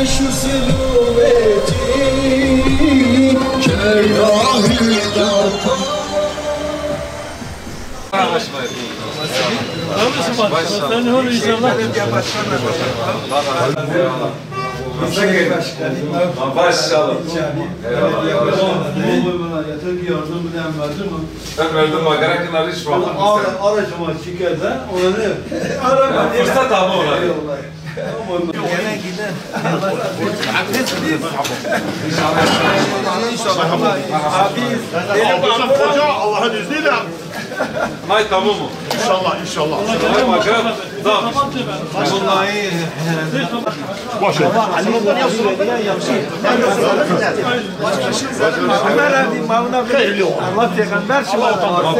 şu silüeti kerahıyla Sen ne olur inşallah. Maşallah. Ben öldüm bakarak arayış var. Aracıma şikayete ona ne? Fırsat ama ona. Gene gider. Abi benim Hoca Allah'ın izniyle. Nay tamam mı? İnşallah inşallah. Nay bakarak da. vallahi Ömer abi mavuna hayırlı Allah peygamber şimdi Allah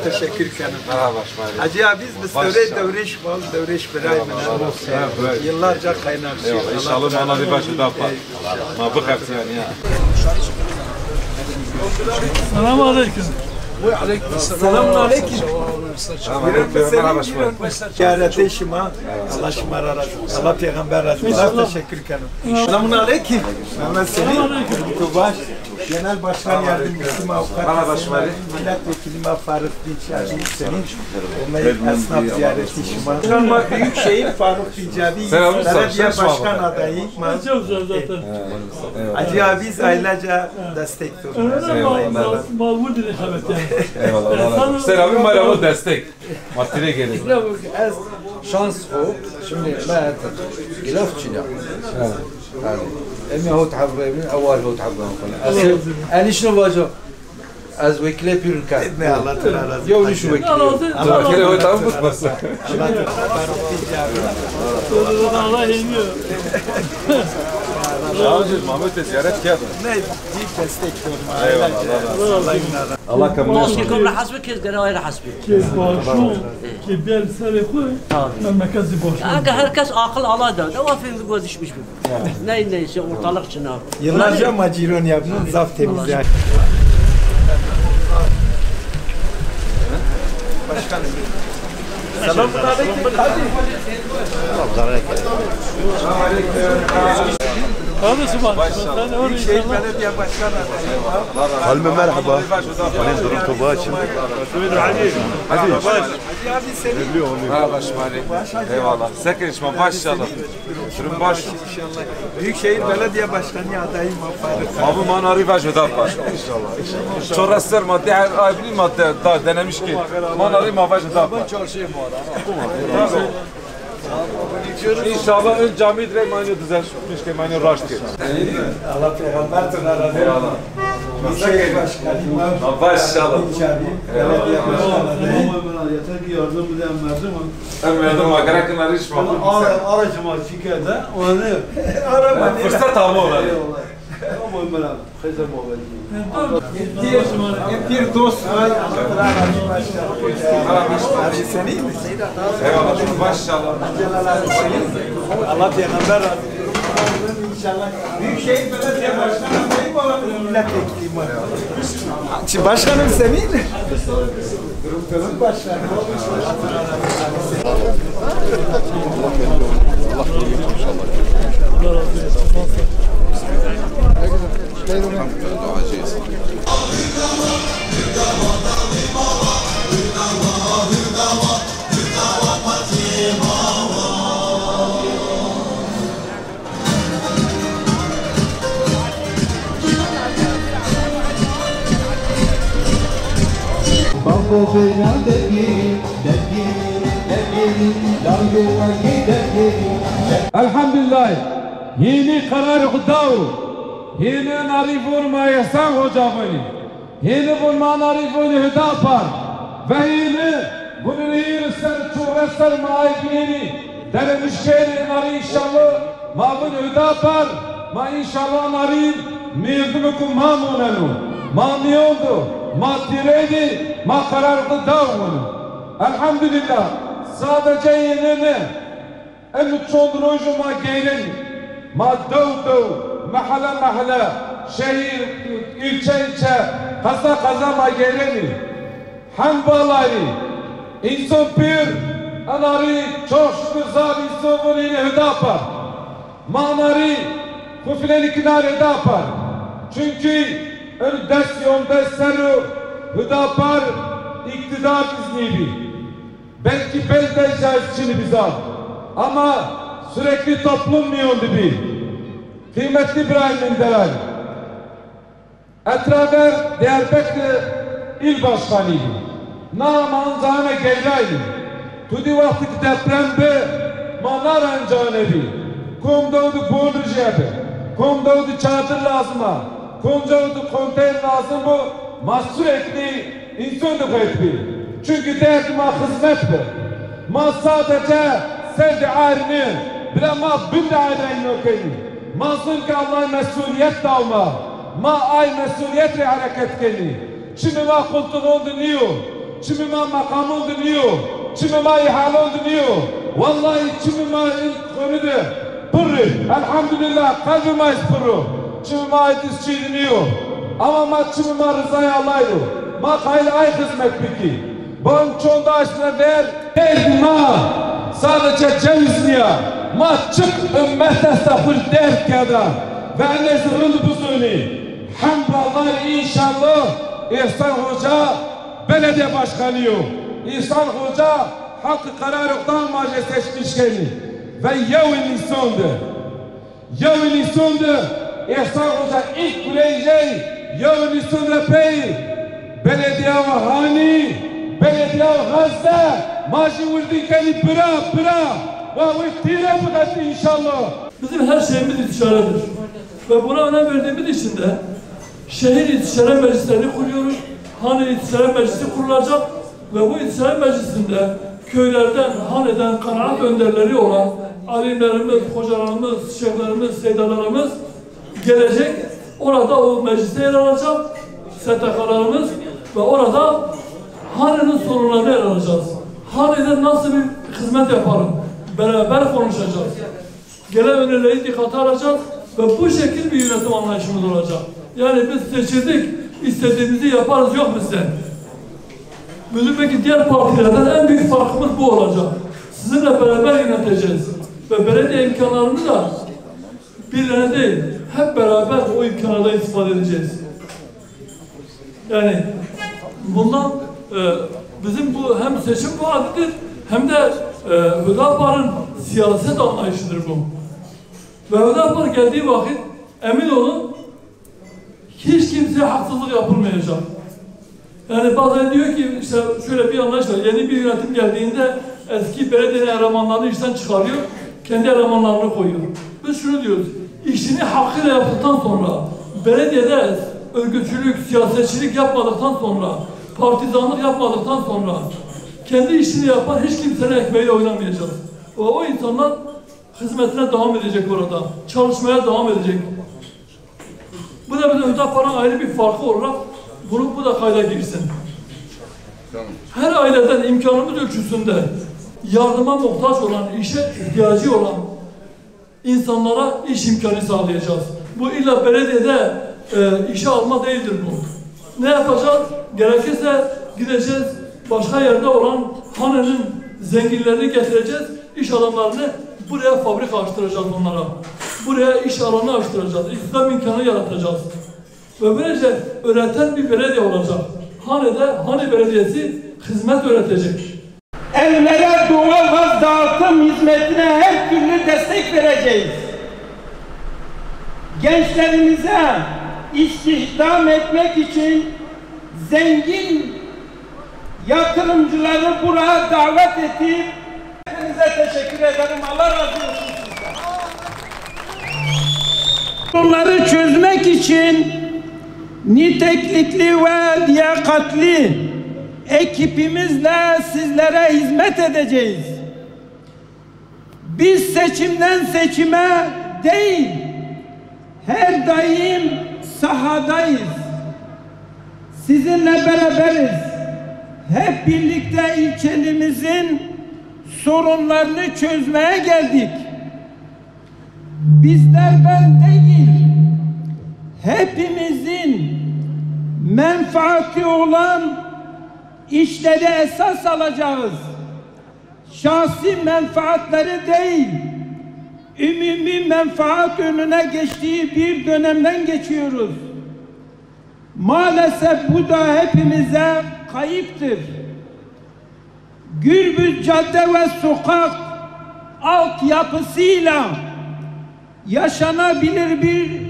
teşekkür ederim. Merhaba. Hacı abi biz devreş var, devreş birayım. Yıllarca kaynaşıyor. İnşallah bana bir başı da yapar. Ma bu hepsi yani ya. Selamun aleyküm. Selamun aleyküm. Merhaba. Kârete şima, Allah şima razı. Allah peygamber razı. Allah teşekkür ederim. Selamun aleyküm. Mehmet Selim. Tubaş. Genel Başkan Yardımcısı Avukat Milletvekili Faruk Dinçabi Senin esnaf ziyareti şima. Başkan Büyükşehir Faruk Dinçabi Belediye Başkan adayı. Çok güzel zaten. Hacı abiz ailece destek Öyle mal dile şabet yani. Eyvallah. Selamün merhaba destek. Matire gelin. از شانس خوب شمني ما خلاف تشينا امي هو تعبرين اول هو تعبرين انا شنو باجو از وكيل بيرن كان Ne Allah Teala razı. يو شو وكيل Kere o tamam mı bas? Faruk Dinçabi. Allah yeniyor. Mahmut ziyaret geldi. Ne büyük destek Allah kabul etsin. ناصيكم راح حسبك كذا قالوا راح حسبك Kes başu, ki bir sene koy, merkezi boş. Aga herkes akıl aladı. Ne vafin bir göz işmiş bu. Neyse ortalık çınar. Yıllarca maciron yaptın, zaf temizler. Başkanım. Selamun aleyküm. Kardeşim bak, sen ne olur Şey inşallah. belediye başkan adayı. Halime merhaba. Benim durum Tubaç'ım. Hacı abi senin Merhaba Şmali. Eyvallah. Sekin içme maşallah. Sürün baş. inşallah. Büyükşehir Belediye Başkanı adayı Faruk. Abi manarı var da var. İnşallah. Çoraslar madde ayıblı madde da denemiş ki. Manarı mavaş da var. İnşallah ön cami direkt manyo düzeltmiş ki manyo raşt ki. Allah peygamber tınaradı. Eyvallah. Büyükşehir Başkanı Maşallah. Belediye Başkanı adayı. Yeter ki yardım eden merdim. Emredim bakarak arayış var. Aracıma şikayete ona ne? Araba ne? Fırsat ama ona. Ama ben Hezem olayım. Bir dost var. Abi sen iyi misin? Eyvallah. Maşallah. Allah peygamber razı. İnşallah. Büyükşehir Belediye Başkanı adayı mı olan milletvekili mi? Başkanım sen iyi mi? Durum başkanı. Elhamdülillah yeni karar gıdav yeni narifun mayesan hocamını yeni bulma narifun hüdapar ve yeni bunun yeni ser çuğresler maayibini denemişkeni nari inşallah ma bunu hüdapar ma inşallah nari mirdimikum ma munenu ma miyondu ma tiredi ma karar gıdav elhamdülillah sadece yenini en çoğunluğu ma gelin ما دو محلة şehir, ilçe, kaza magereni, hambaları, insan bir, anarı çok şükür zar insan bunu yine hüdapar. Manarı, kufileli kinare hüdapar. Çünkü dest yolda seru hüdapar iktidar iznibi. Belki belki içerisini bize al. Ama sürekli toplum miyondu bir. Kıymetli İbrahim Menderes. Etraver Diyarbakır il başkanıydı. Namanzane geyleydi. Tudi vakti depremde manar ancanebi. Kumdavdu boğulucaktı. Kumdavdu çadır lazıma. Kumdavdu konteyner lazım bu. Ma sürekli insanlık etti. Çünkü derdime hizmettir. Ma sadece sevdi ayrını. Bile ma bindi ayrını okuyun. Mazlum ki Allah'ın mesuliyet dalma. Ma ay mesuliyetle hareket keni. Şimdi ma koltuğunu dinliyor. Şimdi ma makamını dinliyor. Şimdi ma ihalını dinliyor. Vallahi şimdi ma ilk konuda pırrı. Elhamdülillah kalbime ispırrı. Şimdi ma itisçi dinliyor. Ama ma şimdi ma rızayı alaydı. Ma kaylı ay hizmet biki. Bon çoğunda aşkına ver. Değil ma. Sadece cevizliya. Ma çık ümmet estağfur der kada. Ve nezrını buzuni. Hamdallah inşallah İhsan Hoca belediye başkanıyım. İhsan Hoca hakkı kararlıktan mace seçmişkeni. Ve yevin insandı. Yevin insandı. İhsan Hoca ilk kuleyceği yevin insandı peyi. Belediye ve hani, belediye ve gazda maci vurdikeni bıra. Ve tire bu inşallah. Bizim her şeyimiz istişaredir. Ve buna önem verdiğimiz için de şehir istişare meclislerini kuruyoruz. Hane istişare meclisi kurulacak ve bu istişare meclisinde köylerden, haneden kanaat önderleri olan alimlerimiz, hocalarımız, şeyhlerimiz, seydalarımız gelecek. Orada o mecliste yer alacak. STK'larımız ve orada hanenin sorunlarını yer alacağız. Hanede nasıl bir hizmet yaparım? Beraber konuşacağız. Gelen önerileri dikkate alacağız ve bu şekilde bir yönetim anlayışımız olacak. Yani biz seçildik, istediğimizi yaparız yok bizden. Bizim peki diğer partilerden en büyük farkımız bu olacak. Sizinle beraber yöneteceğiz. Ve belediye imkanlarını da birilerine değil, hep beraber o imkanlardan istifade edeceğiz. Yani bundan bizim bu hem seçim vaadidir hem de Hüdapar'ın siyaset anlayışıdır bu. Ve Hüdapar geldiği vakit emin olun hiç kimseye haksızlık yapılmayacak. Yani bazen diyor ki işte şöyle bir anlayış var. Yeni bir yönetim geldiğinde eski belediye elemanlarını işten çıkarıyor, kendi elemanlarını koyuyor. Biz şunu diyoruz. İşini hakkıyla yaptıktan sonra, belediyede örgütçülük, siyasetçilik yapmadıktan sonra, partizanlık yapmadıktan sonra kendi işini yapan hiç kimsenin ekmeğiyle oynamayacak. O insanlar hizmetine devam edecek orada. Çalışmaya devam edecek. Bu da bize Hüdapar'ın ayrı bir farkı olarak bu da kayda girsin. Her aileden imkanımız ölçüsünde yardıma muhtaç olan, işe ihtiyacı olan insanlara iş imkanı sağlayacağız. Bu illa belediyede işe alma değildir bu. Ne yapacağız? Gerekirse gideceğiz, başka yerde olan hanenin zenginlerini getireceğiz, iş adamlarını buraya fabrika açtıracağız onlara. Buraya iş alanı açtıracağız, istihdam imkanı yaratacağız. Ve böylece öğreten bir belediye olacak. Hane Belediyesi hizmet öğretecek. Evlere doğalgaz dağıtım hizmetine her türlü destek vereceğiz. Gençlerimize istihdam etmek için zengin yatırımcıları buraya davet edip hepinize teşekkür ederim. Allah razı olsun sizden. Bunları çözmek için nitelikli ve liyakatli ekibimizle sizlere hizmet edeceğiz. Biz seçimden seçime değil, her daim sahadayız. Sizinle beraberiz. Hep birlikte ilçemizin sorunlarını çözmeye geldik. Bizler ben değil, hepimizin menfaati olan işleri esas alacağız. Şahsi menfaatleri değil, ümumi menfaat önüne geçtiği bir dönemden geçiyoruz. Maalesef bu da hepimize kayıptır. Gürbüz cadde ve sokak altyapısıyla yaşanabilir bir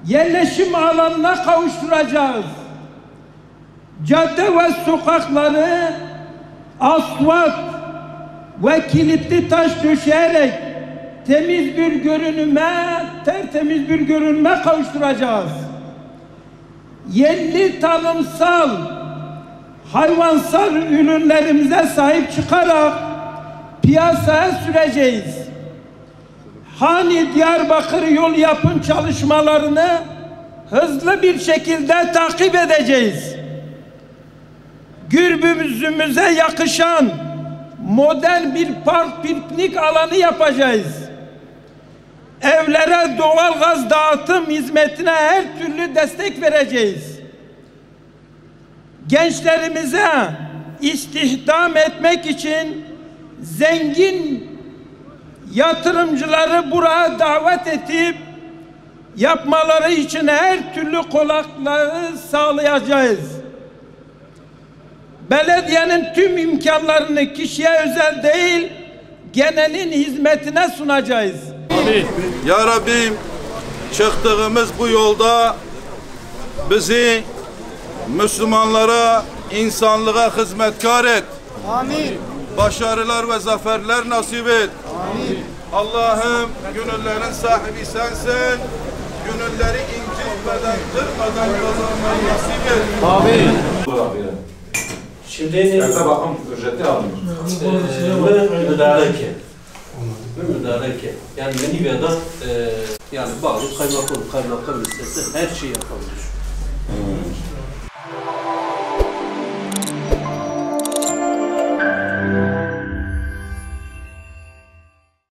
yerleşim alanına kavuşturacağız. Cadde ve sokakları asfalt ve kilitli taş döşeyerek tertemiz bir görünüme kavuşturacağız. Yerli tarımsal, hayvansal ürünlerimize sahip çıkarak piyasaya süreceğiz. Hani Diyarbakır yol yapım çalışmalarını hızlı bir şekilde takip edeceğiz. Gürbüzümüze yakışan modern bir park piknik alanı yapacağız. Evlere doğalgaz dağıtım hizmetine her türlü destek vereceğiz. Gençlerimize istihdam etmek için zengin yatırımcıları buraya davet edip yapmaları için her türlü kolaylıkları sağlayacağız. Belediyenin tüm imkanlarını kişiye özel değil, genelin hizmetine sunacağız. Amin. Ya Rabbim, çıktığımız bu yolda bizi Müslümanlara, insanlığa hizmetkar et. Amin. Başarılar ve zaferler nasip et. Amin. Allah'ım, gönüllerin sahibi sensin. Gönülleri incitmeden, kırmadan kazanmayı nasip et. Amin. Şimdi bakım ücreti almıyor. Müdareke. Yani Meniva'da yani bağlı kaymakam listesi her şeyi yapabilir.